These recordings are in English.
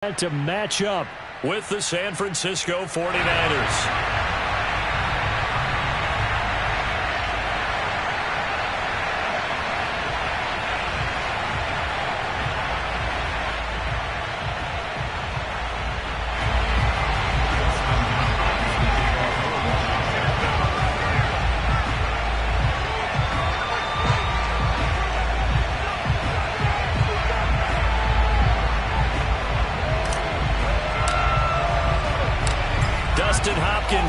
To match up with the San Francisco 49ers.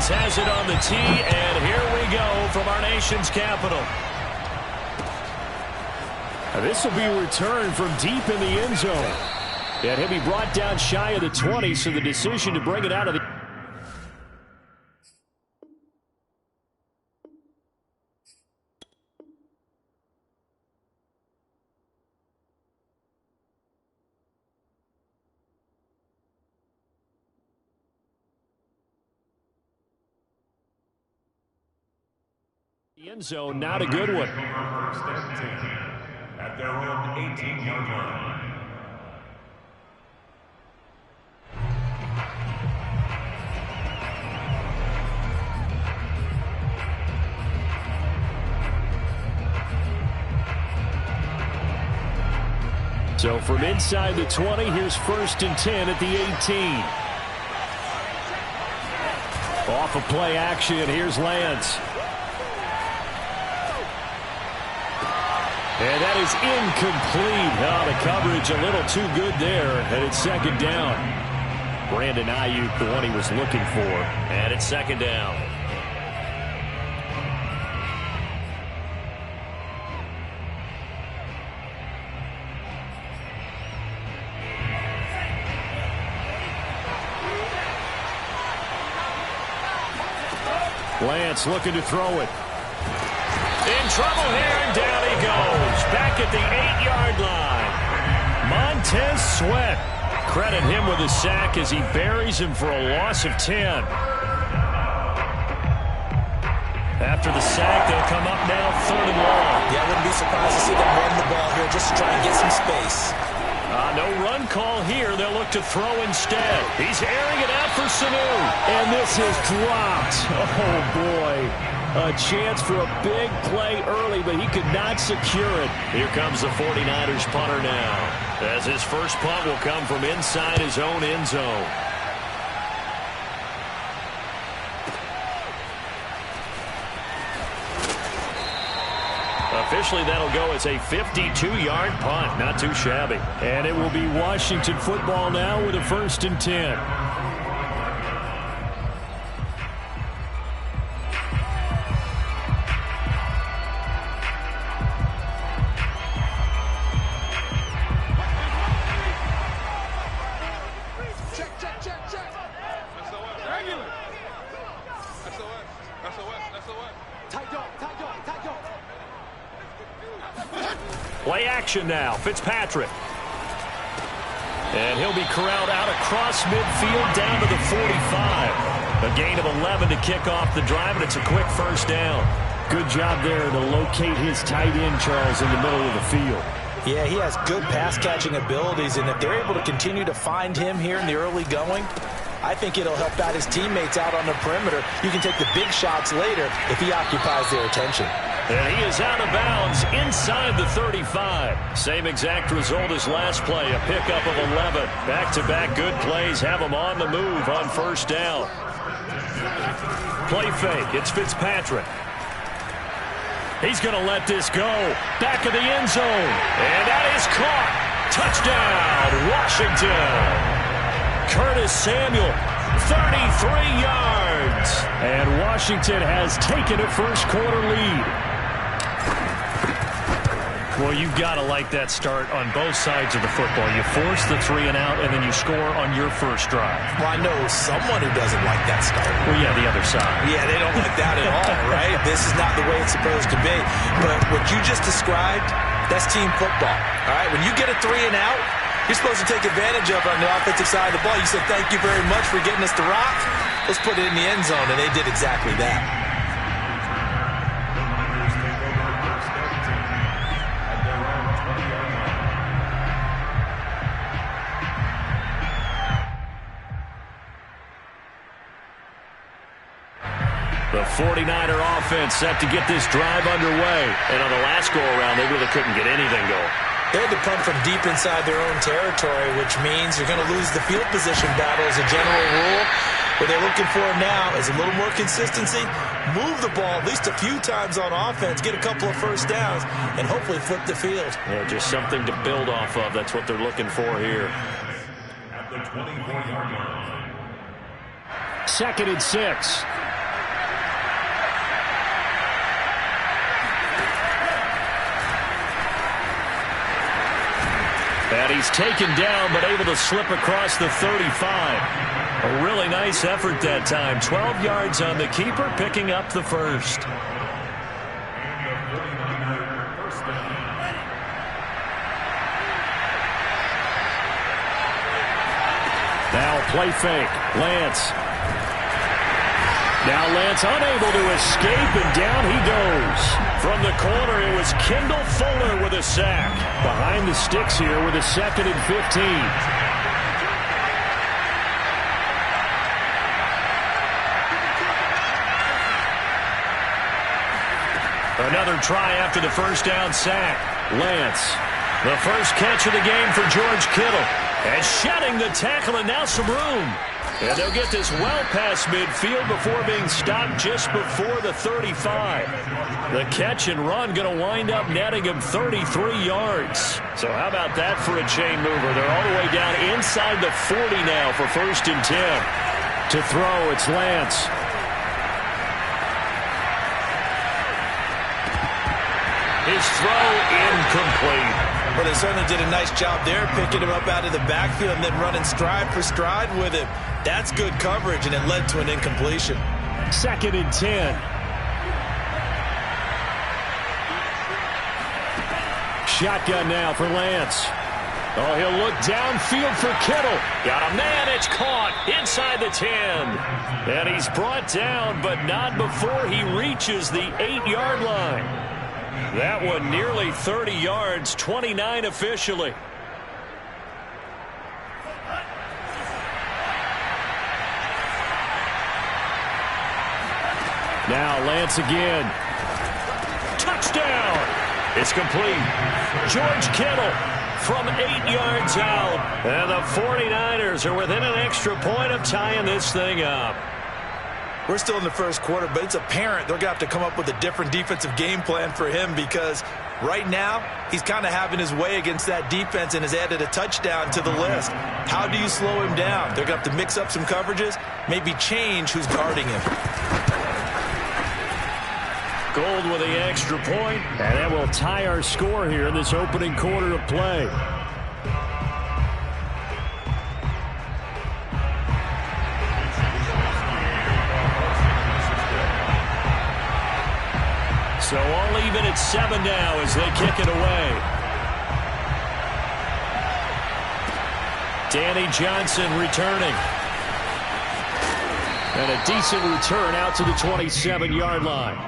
Has it on the tee, and here we go from our nation's capital. This will be a return from deep in the end zone. And he'll be brought down shy of the 20, so the decision to bring it out of the end zone. Not a good one. First and 10 at their own 18-yard line. So from inside the 20, here's first and 10 at the 18. Off of play action, here's Lance. And that is incomplete. Oh, the coverage a little too good there, and it's second down. Brandon Ayuk, the one he was looking for, and it's second down. Lance looking to throw it. In trouble here, and down he goes. Back at the 8-yard line. Montez Sweat. Credit him with a sack as he buries him for a loss of 10. After the sack, they'll come up now 3rd and long. Yeah, I wouldn't be surprised to see them run the ball here just to try and get some space. No run call here. They'll look to throw instead. He's airing it out for Sanu. And this is dropped. Oh, boy. A chance for a big play early, but he could not secure it. Here comes the 49ers punter now, as his first punt will come from inside his own end zone. Officially, that'll go as a 52-yard punt. Not too shabby. And it will be Washington football now with a 1st and 10. Play action now. Fitzpatrick. And he'll be corralled out across midfield down to the 45. A gain of 11 to kick off the drive, and it's a quick first down. Good job there to locate his tight end, Charles, in the middle of the field. Yeah, he has good pass-catching abilities, and if they're able to continue to find him here in the early going, I think it'll help out his teammates out on the perimeter. You can take the big shots later if he occupies their attention. And he is out of bounds inside the 35. Same exact result as last play, a pickup of 11. Back-to-back good plays have him on the move on first down. Play fake, it's Fitzpatrick. He's going to let this go. Back of the end zone. And that is caught. Touchdown, Washington. Curtis Samuel, 33 yards. And Washington has taken a first-quarter lead. Well, you've got to like that start on both sides of the football. You force the 3 and out, and then you score on your first drive. Well, I know someone who doesn't like that start. Well, yeah, the other side. Yeah, they don't like that at all, right? This is not the way it's supposed to be. But what you just described, that's team football, all right? When you get a 3 and out, you're supposed to take advantage of it on the offensive side of the ball. You said, thank you very much for getting us the rock. Let's put it in the end zone, and they did exactly that. The 49er offense set to get this drive underway. And on the last go-around, they really couldn't get anything going. They had to punt from deep inside their own territory, which means you're going to lose the field position battle as a general rule. What they're looking for now is a little more consistency, move the ball at least a few times on offense, get a couple of first downs, and hopefully flip the field. Yeah, just something to build off of. That's what they're looking for here. At the 24-yard line. 2nd and 6. And he's taken down, but able to slip across the 35. A really nice effort that time. 12 yards on the keeper, picking up the first. Now play fake. Lance. Now Lance unable to escape, and down he goes. From the corner, it was Kendall Fuller with a sack. Behind the sticks here with a 2nd and 15. Another try after the first down sack. Lance. The first catch of the game for George Kittle. And shedding the tackle, and now some room. And they'll get this well past midfield before being stopped just before the 35. The catch and run going to wind up netting him 33 yards. So how about that for a chain mover? They're all the way down inside the 40 now for 1st and 10. To throw, it's Lance. His throw incomplete. Well, they certainly did a nice job there, picking him up out of the backfield and then running stride for stride with him. That's good coverage, and it led to an incompletion. 2nd and 10. Shotgun now for Lance. Oh, he'll look downfield for Kittle. Got a man, it's caught inside the 10. And he's brought down, but not before he reaches the 8-yard line. That one nearly 30 yards, 29 officially. Now Lance again. Touchdown! It's complete. George Kittle from 8 yards out. And the 49ers are within an extra point of tying this thing up. We're still in the first quarter, but it's apparent they're going to have to come up with a different defensive game plan for him, because right now he's kind of having his way against that defense and has added a touchdown to the list. How do you slow him down? They're going to have to mix up some coverages, maybe change who's guarding him. Gold with the extra point, and that will tie our score here in this opening quarter of play. So all even at 7 now as they kick it away. Danny Johnson returning. And a decent return out to the 27-yard line.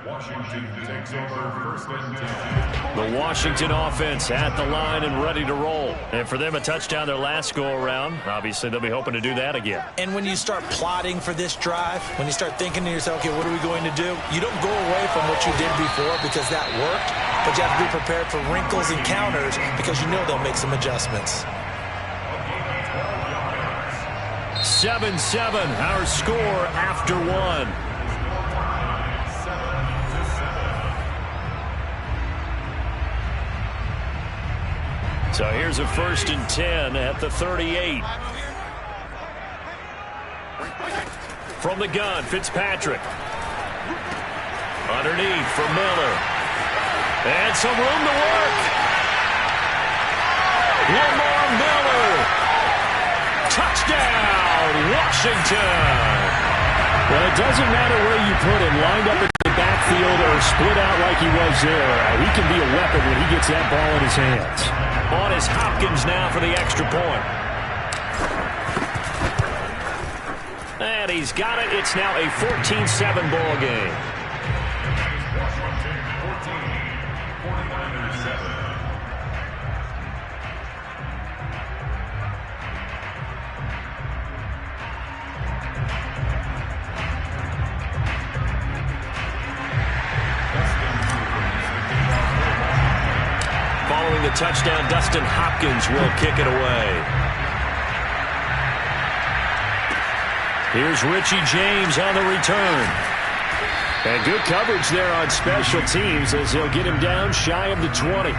Washington takes over 1st and 10. The Washington offense at the line and ready to roll. And for them, a touchdown their last go-around. Obviously, they'll be hoping to do that again. And when you start plotting for this drive, when you start thinking to yourself, okay, what are we going to do? You don't go away from what you did before because that worked, but you have to be prepared for wrinkles and counters because you know they'll make some adjustments. 7-7, our score after 1. So here's a 1st and 10 at the 38. From the gun, Fitzpatrick. Underneath for Miller. And some room to work. Lamar Miller. Touchdown, Washington. Well, it doesn't matter where you put him, lined up in the backfield or split out like he was there. He can be a weapon when he gets that ball in his hands. On is Hopkins now for the extra point. And he's got it. It's now a 14-7 ball game. Washington 14, 49ers 7. touchdown. Dustin Hopkins will kick it away. Here's Richie James on the return. And good coverage there on special teams as he'll get him down shy of the 20.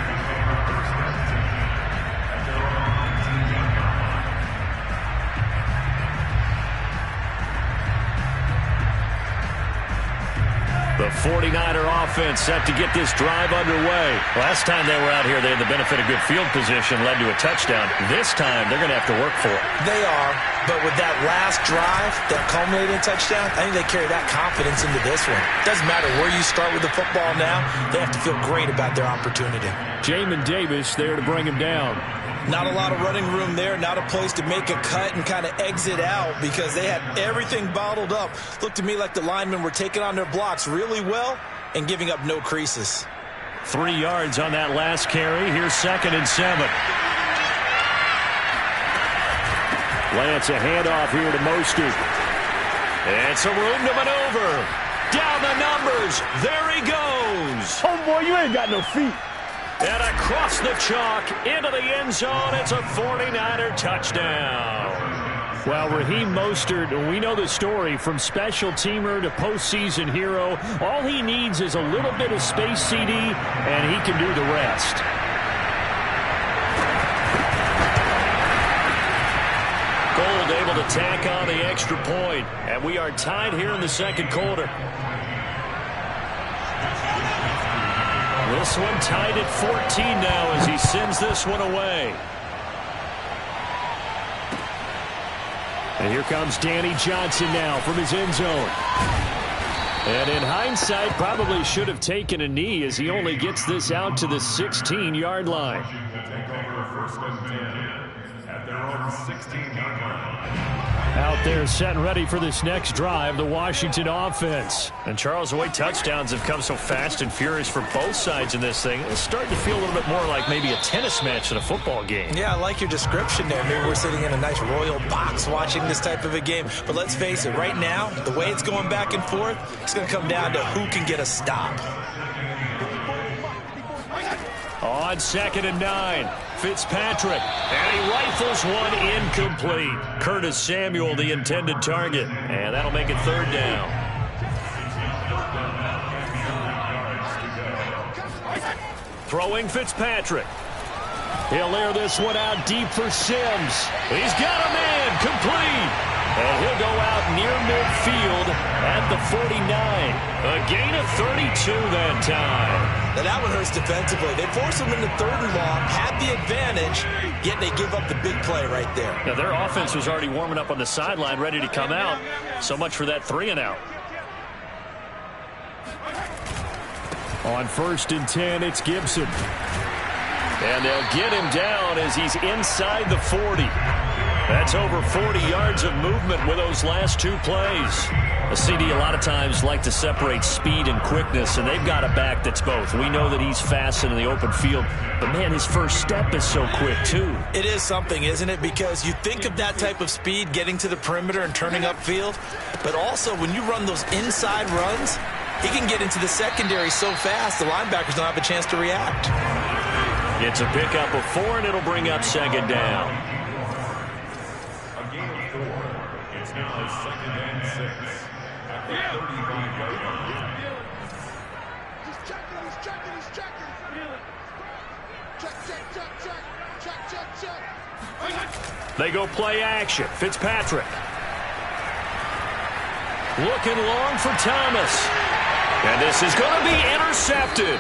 The 49er offense set to get this drive underway. Last time they were out here, they had the benefit of good field position, led to a touchdown. This time, they're going to have to work for it. They are, but with that last drive, that culminating touchdown, I think they carry that confidence into this one. Doesn't matter where you start with the football now, they have to feel great about their opportunity. Jamin Davis there to bring him down. Not a lot of running room there, not a place to make a cut and kind of exit out because they had everything bottled up. Looked to me like the linemen were taking on their blocks really well and giving up no creases. 3 yards on that last carry. Here's 2nd and 7. Lance, a handoff here to Mostert. It's a room to maneuver. Down the numbers. There he goes. Oh, boy, you ain't got no feet. And across the chalk into the end zone, it's a 49er touchdown. Well, Raheem Mostert, we know the story, from special teamer to postseason hero. All he needs is a little bit of space, CD, and he can do the rest. Gold able to tack on the extra point, and we are tied here in the second quarter. This one tied at 14 now as he sends this one away. And here comes Danny Johnson now from his end zone. And in hindsight, probably should have taken a knee as he only gets this out to the 16-yard line. At their own 16-yard line. Out there set and ready for this next drive, the Washington offense. And Charles, the way touchdowns have come so fast and furious for both sides in this thing, it's starting to feel a little bit more like maybe a tennis match than a football game. Yeah, I like your description there. Maybe we're sitting in a nice royal box watching this type of a game. But let's face it, right now, the way it's going back and forth, it's going to come down to who can get a stop. On 2nd and 9, Fitzpatrick, and he rifles one incomplete. Curtis Samuel, the intended target, and that'll make it 3rd down. Throwing Fitzpatrick. He'll air this one out deep for Sims. He's got a man, complete. And he'll go out near midfield at the 49. A gain of 32 that time. Now that one hurts defensively. They force him into 3rd and long, had the advantage, yet they give up the big play right there. Now their offense was already warming up on the sideline, ready to come out. So much for that 3 and out. On 1st and 10, it's Gibson. And they'll get him down as he's inside the 40. That's over 40 yards of movement with those last 2 plays. A CD a lot of times like to separate speed and quickness, and they've got a back that's both. We know that he's fast in the open field, but man, his first step is so quick too. It is something, isn't it? Because you think of that type of speed getting to the perimeter and turning upfield, but also when you run those inside runs, he can get into the secondary so fast the linebackers don't have a chance to react. It's a pickup of 4, and it'll bring up 2nd down. A gain of 4. It's now 2nd and 6. At the 35-yard line. He's checking. Check. They go play action. Fitzpatrick. Looking long for Thomas. And this is going to be intercepted.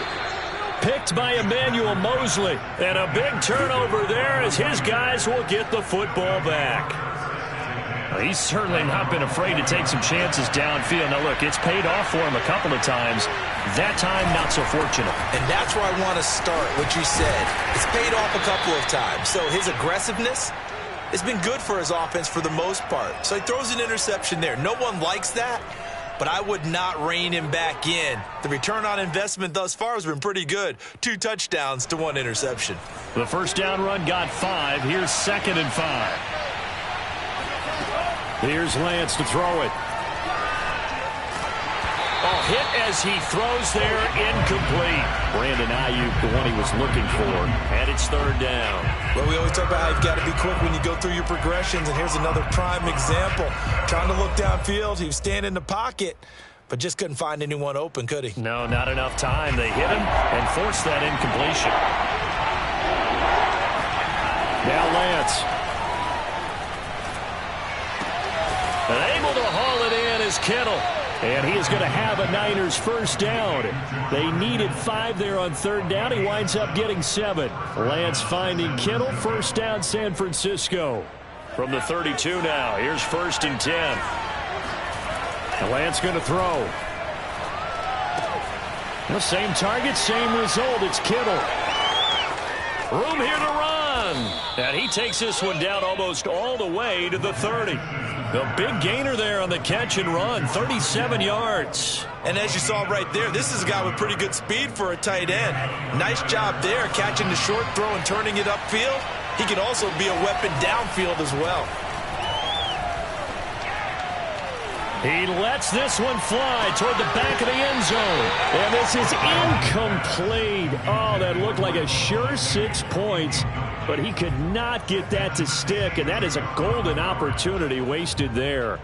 Picked by Emmanuel Mosley. And a big turnover there as his guys will get the football back. Well, he's certainly not been afraid to take some chances downfield. Now, look, it's paid off for him a couple of times. That time, not so fortunate. And that's where I want to start, what you said. It's paid off a couple of times. So his aggressiveness has been good for his offense for the most part. So he throws an interception there. No one likes that, but I would not rein him back in. The return on investment thus far has been pretty good. 2 touchdowns to 1 interception. The first down run got 5. Here's 2nd and 5. Here's Lance to throw it. Oh, hit as he throws there, incomplete. Brandon Ayuk, the one he was looking for, and it's third down. Well, we always talk about how you've got to be quick when you go through your progressions, and here's another prime example. Trying to look downfield, he was standing in the pocket, but just couldn't find anyone open, could he? No, not enough time. They hit him and forced that incompletion. Now Lance. And able to haul it in is Kittle. And he is going to have a Niners first down. They needed 5 there on third down. He winds up getting 7. Lance finding Kittle. First down, San Francisco. From the 32 now. Here's 1st and 10. And Lance going to throw. The same target, same result. It's Kittle. Room here to run. And he takes this one down almost all the way to the 30. The big gainer there on the catch and run, 37 yards. And as you saw right there, this is a guy with pretty good speed for a tight end. Nice job there, catching the short throw and turning it upfield. He can also be a weapon downfield as well. He lets this one fly toward the back of the end zone. And this is incomplete. Oh, that looked like a sure 6 points. But he could not get that to stick, and that is a golden opportunity wasted there.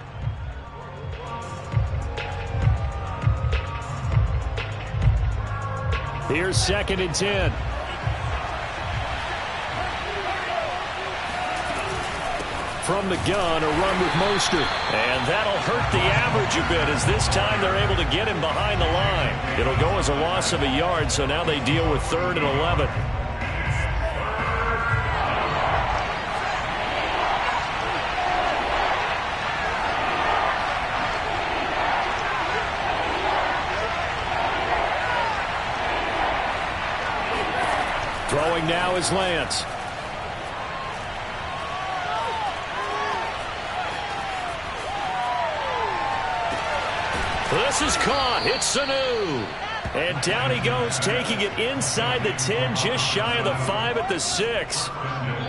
Here's 2nd and 10. From the gun, a run with Mostert. And that'll hurt the average a bit, as this time they're able to get him behind the line. It'll go as a loss of a yard, so now they deal with 3rd and 11. Throwing now is Lance. This is caught. It's Sanu. And down he goes, taking it inside the 10, just shy of the 5 at the 6.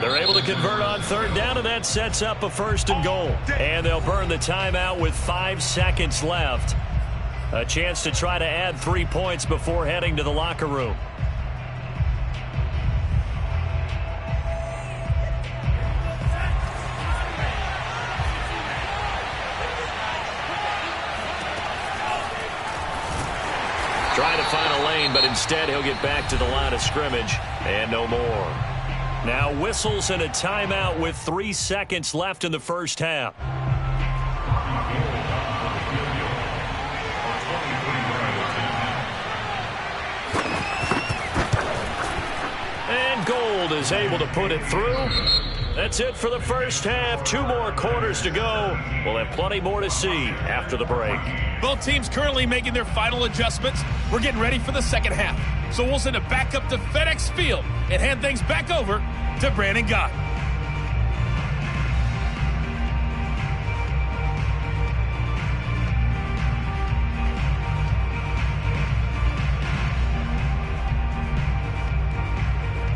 They're able to convert on 3rd down, and that sets up a 1st and goal. And they'll burn the timeout with 5 seconds left. A chance to try to add 3 points before heading to the locker room. Trying to find a lane, but instead he'll get back to the line of scrimmage and no more. Now whistles and a timeout with 3 seconds left in the first half. And Gold is able to put it through. That's it for the first half. 2 more quarters to go. We'll have plenty more to see after the break. Both teams currently making their final adjustments. We're getting ready for the second half. So we'll send it back up to FedEx Field and hand things back over to Brandon Gott.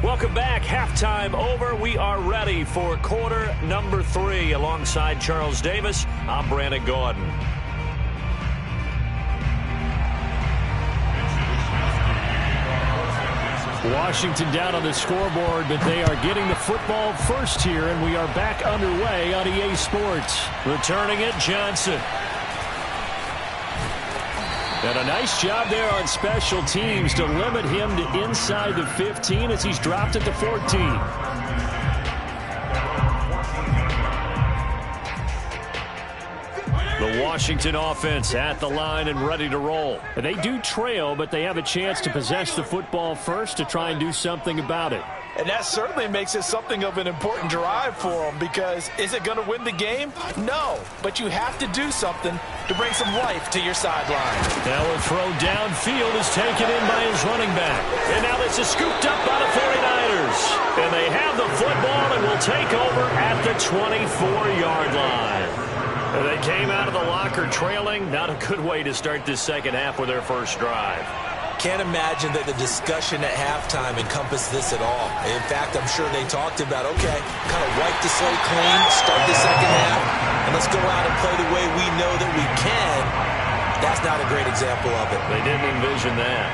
Welcome back. Halftime over. We are ready for quarter number 3. Alongside Charles Davis, I'm Brandon Gaudin. Washington down on the scoreboard, but they are getting the football first here, and we are back underway on EA Sports. Returning it, Johnson. And a nice job there on special teams to limit him to inside the 15 as he's dropped at the 14. The Washington offense at the line and ready to roll. And they do trail, but they have a chance to possess the football first to try and do something about it. And that certainly makes it something of an important drive for them, because is it going to win the game? No, but you have to do something to bring some life to your sideline. Now a throw downfield is taken in by his running back. And now this is scooped up by the 49ers. And they have the football and will take over at the 24-yard line. And they came out of the locker trailing. Not a good way to start this second half with their first drive. Can't imagine that the discussion at halftime encompassed this at all. In fact, I'm sure they talked about, okay, kind of wipe the slate clean, start the second half, and let's go out and play the way we know that we can That's not a great example of it. They didn't envision that.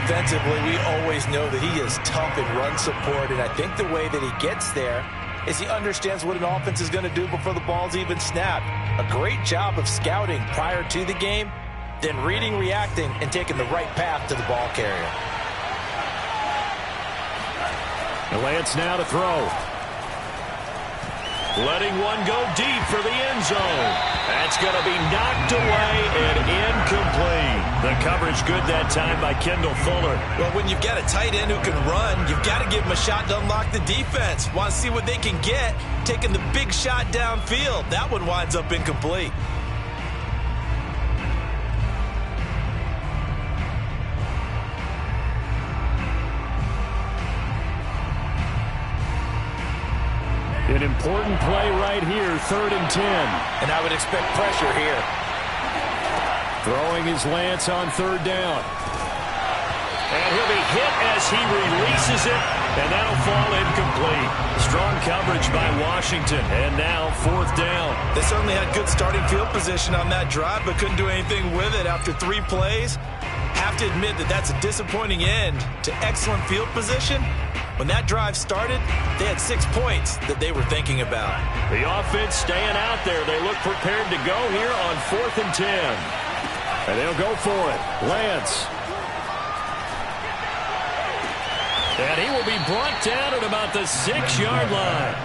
Defensively, we always know that he is tough in run support, and I think the way that he gets there is he understands what an offense is going to do before the ball's even snapped. A great job of scouting prior to the game, then reading, reacting, and taking the right path to the ball carrier. Lance now to throw. Letting one go deep for the end zone. That's going to be knocked away and incomplete. The coverage good that time by Kendall Fuller. Well, when you've got a tight end who can run, you've got to give him a shot to unlock the defense. Want to see what they can get, taking the big shot downfield. That one winds up incomplete. An important play right here, 3rd and 10. And I would expect pressure here. Throwing his Lance on 3rd down. And he'll be hit as he releases it, and that'll fall incomplete. Strong coverage by Washington, and now 4th down. They certainly had good starting field position on that drive, but couldn't do anything with it after 3 plays. Have to admit that that's a disappointing end to excellent field position. When that drive started, they had 6 points that they were thinking about. The offense staying out there. They look prepared to go here on 4th and 10. And they'll go for it. Lance. And he will be brought down at about the 6-yard line.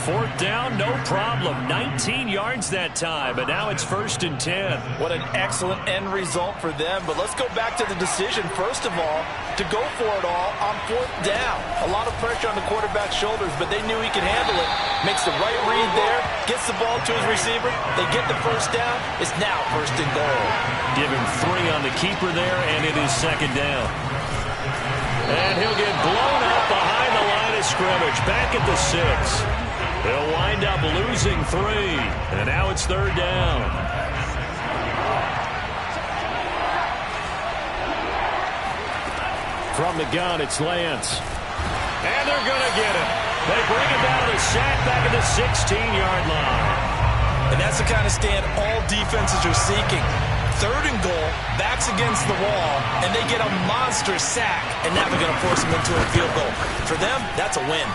4th down, no problem. 19 yards that time, but now it's 1st and 10. What an excellent end result for them. But let's go back to the decision, first of all, to go for it all on 4th down. A lot of pressure on the quarterback's shoulders, but they knew he could handle it. Makes the right read there, gets the ball to his receiver. They get the 1st down. It's now 1st and goal. Give him 3 on the keeper there, and it is 2nd down. And he'll get blown up behind the line of scrimmage, back at the 6. They'll wind up losing 3, and now it's 3rd down. From the gun, it's Lance. And they're going to get him. They bring him down to the sack back at the 16-yard line. And that's the kind of stand all defenses are seeking. 3rd and goal, backs against the wall, and they get a monster sack, and now they're going to force him into a field goal. For them, that's a win.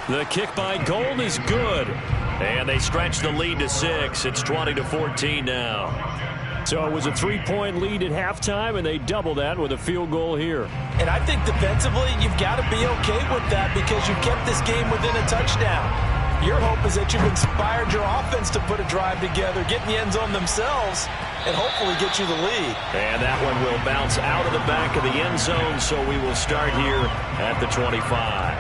The kick by Gold is good. And they stretch the lead to 6. It's 20-14 now. So it was a 3-point lead at halftime, and they double that with a field goal here. And I think defensively, you've got to be okay with that because you've kept this game within a touchdown. Your hope is that you've inspired your offense to put a drive together, get in the end zone themselves, and hopefully get you the lead. And that one will bounce out of the back of the end zone, so we will start here at the 25.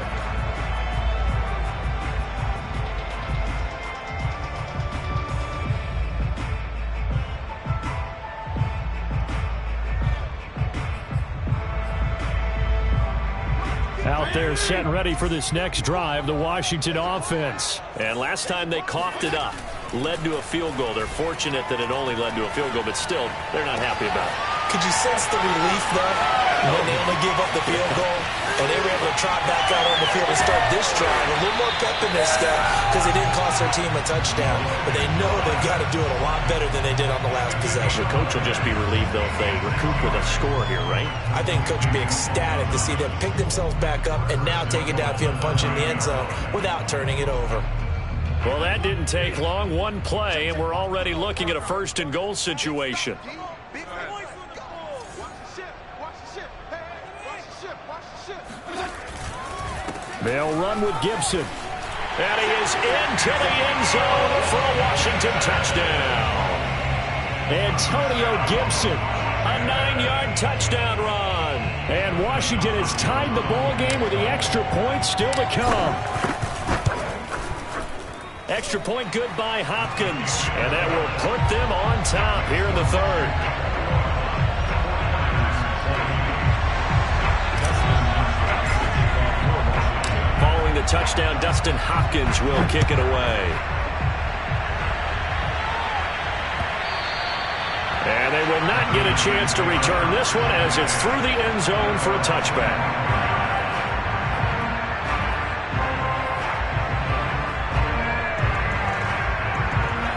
Out there set and ready for this next drive, the Washington offense. And last time they coughed it up, led to a field goal. They're fortunate that it only led to a field goal, but still, they're not happy about it. Could you sense the relief, though, when they only gave up the field goal and they were able to trot back out on the field and start this drive? A little more pep in this step because they didn't cost their team a touchdown, but they know they've got to do it a lot better than they did on the last possession. The coach will just be relieved, though, if they recoup with a score here, right? I think coach will be ecstatic to see them pick themselves back up and now take it downfield and punch in the end zone without turning it over. Well, that didn't take long. One play, and we're already looking at a 1st and goal situation. They'll run with Gibson. And he is into the end zone for a Washington touchdown. Antonio Gibson, a 9-yard touchdown run. And Washington has tied the ball game with the extra point still to come. Extra point good by Hopkins. And that will put them on top here in the 3rd. Following the touchdown, Dustin Hopkins will kick it away. And they will not get a chance to return this one as it's through the end zone for a touchback.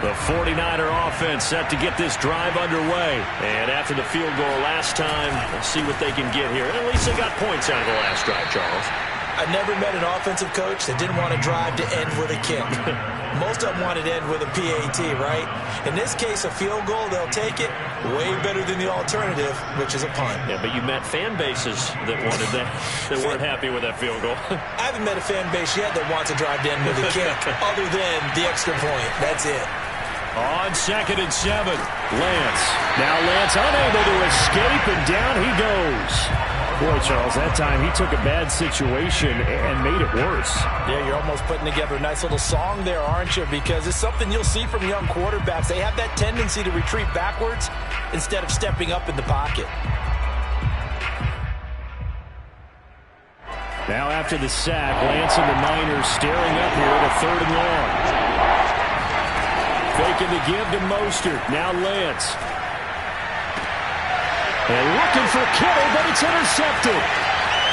The 49er offense set to get this drive underway. And after the field goal last time, we'll see what they can get here. At least they got points out of the last drive, Charles. I never met an offensive coach that didn't want to drive to end with a kick. Most of them wanted to end with a PAT, right? In this case, a field goal, they'll take it. Way better than the alternative, which is a punt. Yeah, but you met fan bases that wanted that, that weren't happy with that field goal. I haven't met a fan base yet that wants to drive to end with a kick, other than the extra point. That's it. On 2nd and 7, Lance. Now Lance unable to escape, and down he goes. Boy, Charles, that time he took a bad situation and made it worse. Yeah, you're almost putting together a nice little song there, aren't you? Because it's something you'll see from young quarterbacks. They have that tendency to retreat backwards instead of stepping up in the pocket. Now after the sack, Lance and the Niners staring up here at a 3rd and long. Faking the give to Mostert. Now Lance. And looking for Kittle, but it's intercepted.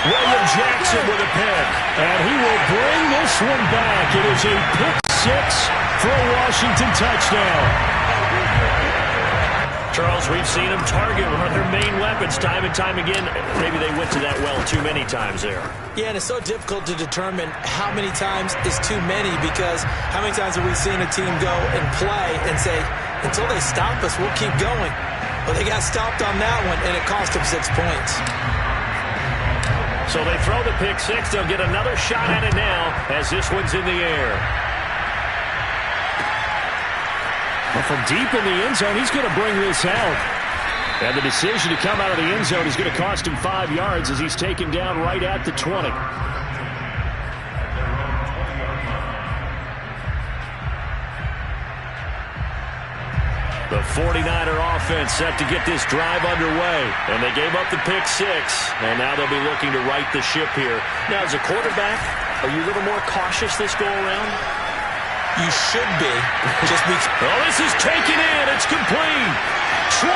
William Jackson with a pick. And he will bring this one back. It is a pick 6 for a Washington touchdown. Charles, we've seen him target one of their main weapons time and time again. Maybe they went to that well too many times there. Yeah, and it's so difficult to determine how many times is too many, because how many times have we seen a team go and play and say, until they stop us, we'll keep going. Well, they got stopped on that one, and it cost them 6 points. So they throw the pick 6. They'll get another shot at it now as this one's in the air. Well, from deep in the end zone, he's going to bring this out. And the decision to come out of the end zone is going to cost him 5 yards as he's taken down right at the 20. The 49er offense set to get this drive underway. And they gave up the pick 6. And now they'll be looking to right the ship here. Now, as a quarterback, are you a little more cautious this go-around? You should be. Just be. Oh, this is taken in. It's complete. 20,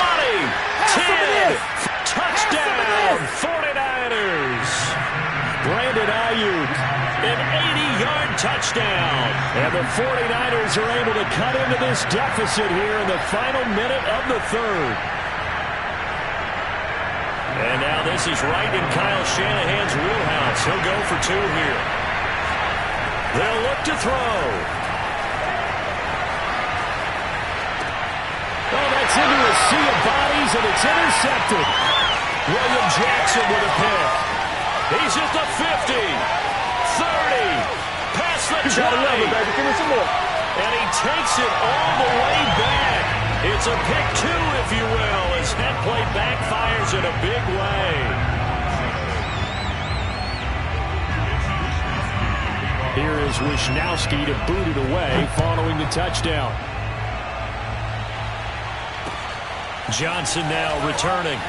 10, touchdown, 49ers. Brandon Ayuk, an 80-yard touchdown. And the 49ers are able to cut into this deficit here in the final minute of the 3rd. And now this is right in Kyle Shanahan's wheelhouse. He'll go for 2 here. They'll look to throw. Oh, that's into a sea of bodies, and it's intercepted. William Jackson with a pick. He's at the 50, 30, past the 20. Give me some more. And he takes it all the way back. It's a pick 2, if you will, as that play backfires in a big way. Here is Wisnowski to boot it away following the touchdown. Johnson now returning.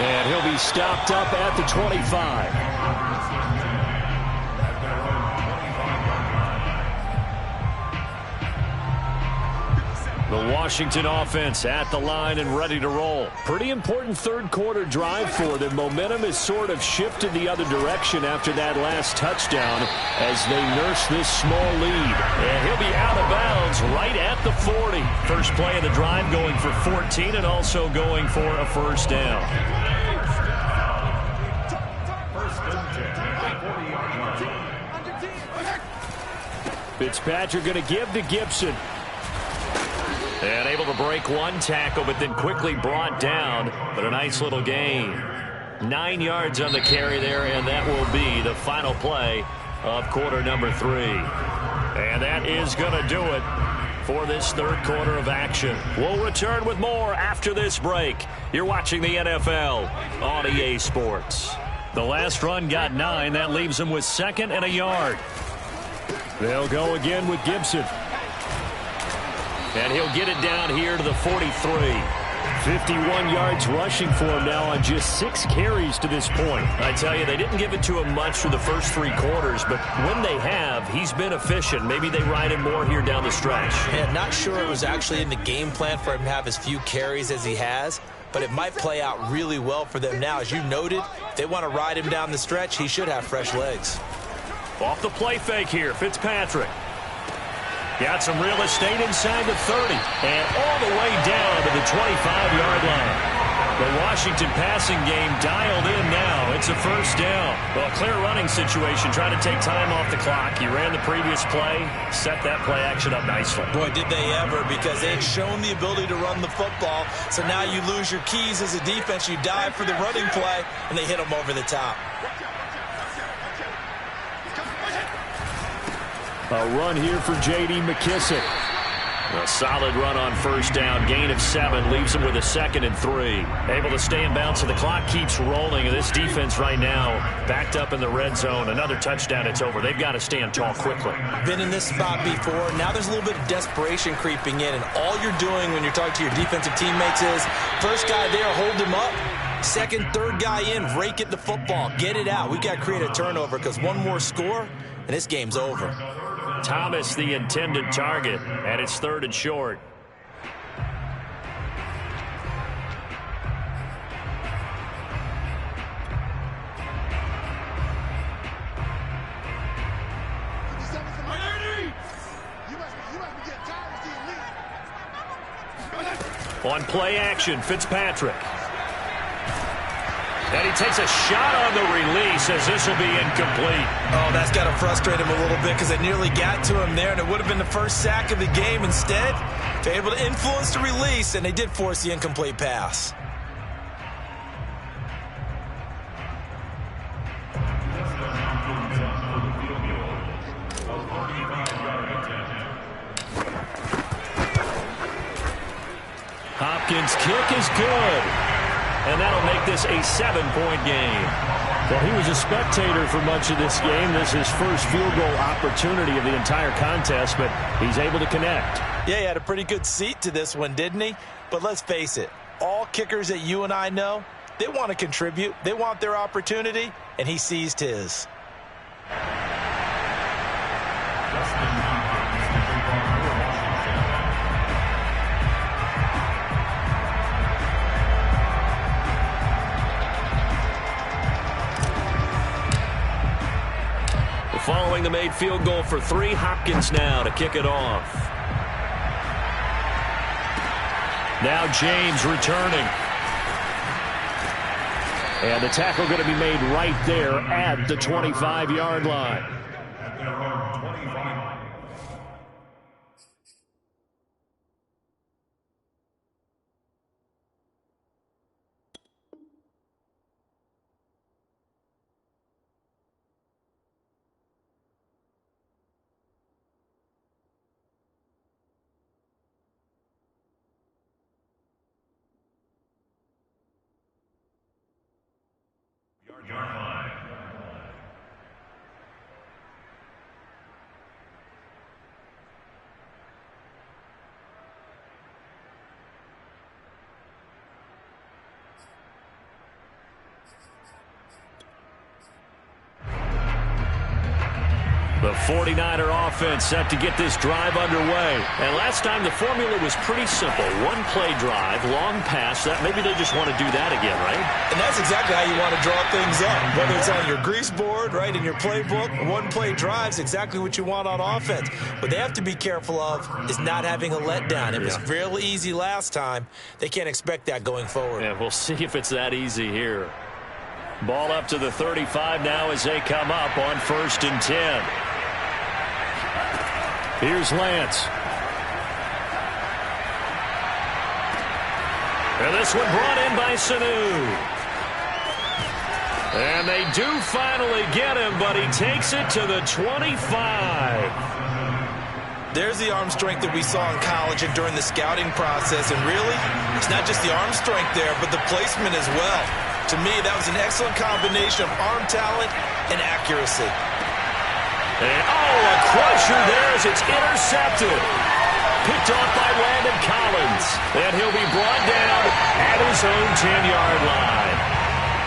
And he'll be stopped up at the 25. The Washington offense at the line and ready to roll. Pretty important 3rd quarter drive for them. Momentum has sort of shifted the other direction after that last touchdown as they nurse this small lead. And he'll be out of bounds right at the 40. First play of the drive going for 14 and also going for a first down. Fitzpatrick going to give to Gibson. And able to break one tackle, but then quickly brought down. But a nice little gain. 9 yards on the carry there, and that will be the final play of quarter number 3. And that is going to do it for this 3rd quarter of action. We'll return with more after this break. You're watching the NFL on EA Sports. The last run got 9. That leaves them with 2nd and a yard. They'll go again with Gibson. And he'll get it down here to the 43. 51 yards rushing for him now on just 6 carries to this point. I tell you, they didn't give it to him much for the first 3 quarters, but when they have, he's been efficient. Maybe they ride him more here down the stretch. Yeah, not sure it was actually in the game plan for him to have as few carries as he has, but it might play out really well for them now. As you noted, if they want to ride him down the stretch, he should have fresh legs. Off the play fake here, Fitzpatrick. Got some real estate inside the 30 and all the way down to the 25-yard line. The Washington passing game dialed in now. It's a first down. Well, clear running situation, trying to take time off the clock. He ran the previous play, set that play action up nicely. Boy, did they ever, because they had shown the ability to run the football. So now you lose your keys as a defense. You dive for the running play, and they hit them over the top. A run here for J.D. McKissic. A solid run on first down. Gain of 7 leaves him with a 2nd and 3. Able to stay in bounds, so the clock keeps rolling. This defense right now backed up in the red zone. Another touchdown, it's over. They've got to stand tall quickly. Been in this spot before. Now there's a little bit of desperation creeping in, and all you're doing when you're talking to your defensive teammates is first guy there, hold him up. Second, third guy in, rake it the football. Get it out. We've got to create a turnover because one more score, and this game's over. Thomas, the intended target, and it's 3rd and short. On play action, Fitzpatrick. And he takes a shot on the release as this will be incomplete. Oh, that's got to frustrate him a little bit because they nearly got to him there, and it would have been the first sack of the game. Instead, they're able to influence the release, and they did force the incomplete pass. Hopkins' kick is good. And that'll make this a 7-point game. Well, he was a spectator for much of this game. This is his first field goal opportunity of the entire contest, but he's able to connect. Yeah, he had a pretty good seat to this one, didn't he? But let's face it, all kickers that you and I know, they want to contribute. They want their opportunity, and he seized his. Following the made field goal for 3, Hopkins now to kick it off. Now James returning. And the tackle going to be made right there at the 25-yard line. The 49er offense set to get this drive underway. And last time the formula was pretty simple. One-play drive, long pass. That maybe they just want to do that again, right? And that's exactly how you want to draw things up. Whether it's on your grease board, right, in your playbook, one-play drive's exactly what you want on offense. What they have to be careful of is not having a letdown. It was real easy last time. They can't expect that going forward. Yeah, we'll see if it's that easy here. Ball up to the 35 now as they come up on 1st and 10. Here's Lance. And this one brought in by Sanu. And they do finally get him, but he takes it to the 25. There's the arm strength that we saw in college and during the scouting process. And really, it's not just the arm strength there, but the placement as well. To me, that was an excellent combination of arm talent and accuracy. And, a crusher there as it's intercepted. Picked off by Landon Collins. And he'll be brought down at his own 10-yard line.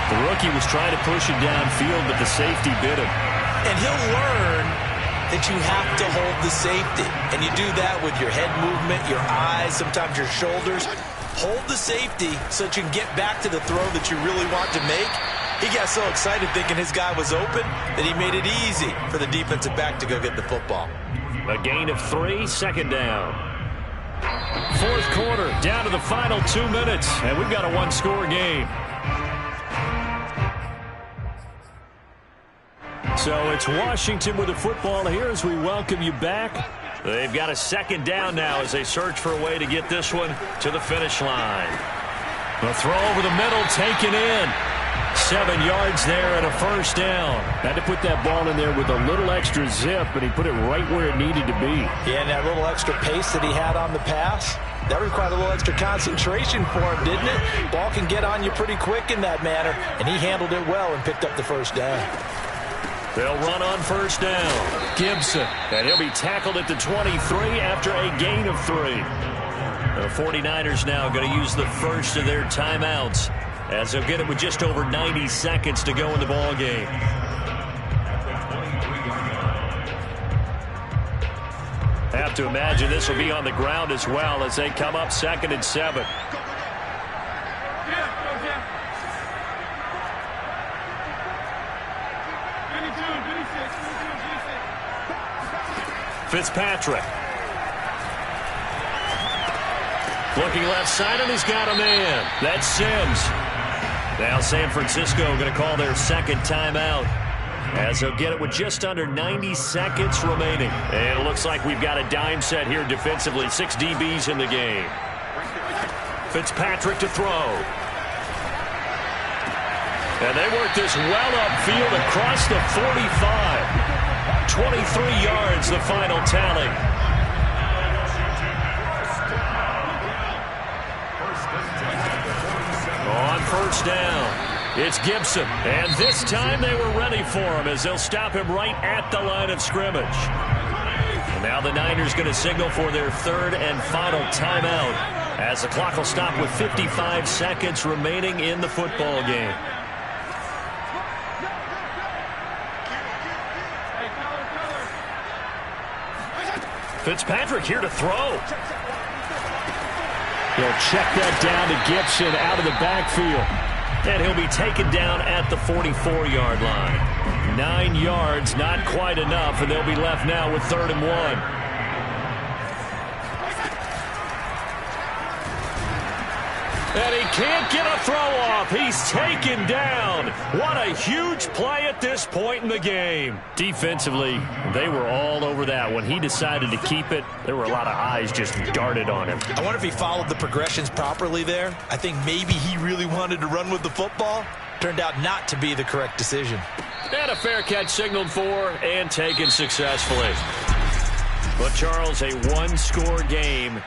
The rookie was trying to push him downfield, but the safety bit him. And he'll learn that you have to hold the safety. And you do that with your head movement, your eyes, sometimes your shoulders. Hold the safety so that you can get back to the throw that you really want to make. He got so excited thinking his guy was open that he made it easy for the defensive back to go get the football. A gain of 3, second down. Fourth quarter, down to the final 2 minutes, and we've got a one-score game. So it's Washington with the football here as we welcome you back. They've got a second down now as they search for a way to get this one to the finish line. A throw over the middle, taken in. 7 yards there and a first down. Had to put that ball in there with a little extra zip, but he put it right where it needed to be. Yeah, and that little extra pace that he had on the pass, that required a little extra concentration for him, didn't it? Ball can get on you pretty quick in that manner, and he handled it well and picked up the first down. They'll run on first down. Gibson, and he'll be tackled at the 23 after a gain of 3. The 49ers now going to use the first of their timeouts, as they'll get it with just over 90 seconds to go in the ball game. Have to imagine this will be on the ground as well as they come up 2nd and 7. Fitzpatrick. Looking left side, and he's got a man. That's Sims. Now San Francisco going to call their second timeout, as they'll get it with just under 90 seconds remaining. And it looks like we've got a dime set here defensively. 6 DBs in the game. Fitzpatrick to throw. And they work this well upfield across the 45. 23 yards, the final tally. On first down, it's Gibson. And this time they were ready for him as they'll stop him right at the line of scrimmage. And now the Niners going to signal for their third and final timeout, as the clock will stop with 55 seconds remaining in the football game. Fitzpatrick here to throw. He'll check that down to Gibson out of the backfield. And he'll be taken down at the 44-yard line. 9 yards, not quite enough, and they'll be left now with 3rd and 1. And he can't get a throw off. He's taken down. What a huge play at this point in the game. Defensively, they were all over that. When he decided to keep it, there were a lot of eyes just darted on him. I wonder if he followed the progressions properly there. I think maybe he really wanted to run with the football. Turned out not to be the correct decision. And a fair catch signaled for and taken successfully. But, Charles, a one-score game.